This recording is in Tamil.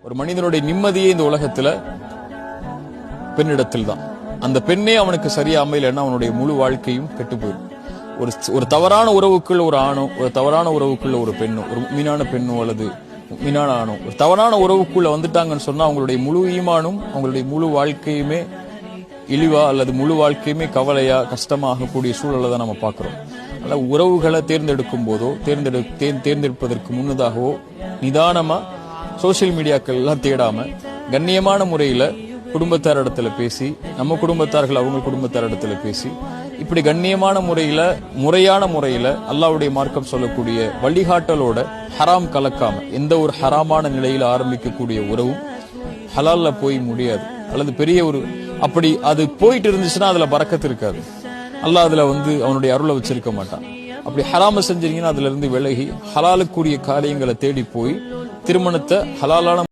ஒரு மனிதனுடைய நிம்மதியே இந்த உலகத்துல பெண்ணிடத்தில் தான். அந்த பெண்ணே அவனுக்கு சரியா அமையலன்னா அவனுடைய முழு வாழ்க்கையும் கெட்டு போயிடும். ஒரு தவறான உறவுக்குள்ள ஒரு ஆணோ, ஒரு தவறான உறவுக்குள்ள ஒரு பெண்ணோ, ஒரு மீனான பெண்ணோ அல்லது மீனான ஆணோ ஒரு தவறான உறவுக்குள்ள வந்துட்டாங்கன்னு சொன்னா அவங்களுடைய முழு ஈமானும் அவங்களுடைய முழு வாழ்க்கையுமே இழிவா அல்லது முழு வாழ்க்கையுமே கவலையா கஷ்டமாகக்கூடிய சூழலை தான் நம்ம பார்க்கிறோம். அதனால உறவுகளை தேர்ந்தெடுக்கும் போதோ தேர்ந்தெடுப்பதற்கு முன்னதாகவோ நிதானமா சோசியல் மீடியாக்கள் எல்லாம் தேடாம கண்ணியமான முறையில குடும்பத்தார் இடத்துல பேசி, நம்ம குடும்பத்தார்கள் அவங்க குடும்பத்தார் இடத்துல பேசி, இப்படி கண்ணியமான முறையில முறையான முறையில அல்லாஹ்வுடைய மார்க்கம் சொல்லக்கூடிய வழிகாட்டலோட ஹராம் கலக்காம எந்த ஒரு ஹராமான நிலையில ஆரம்பிக்கக்கூடிய உறவும் ஹலால்ல போய் முடியாது. அல்லது பெரிய ஒரு அப்படி அது போயிட்டு இருந்துச்சுன்னா அதுல பரக்கத்து இருக்காது. அல்லாஹ் அதுல அவனுடைய அருளை வச்சிருக்க மாட்டான். அப்படி ஹராம செஞ்சீங்கன்னா அதுல இருந்து விலகி ஹலாலுக்குரிய காரியங்களை தேடி போய் திருமணத்தை ஹலாலான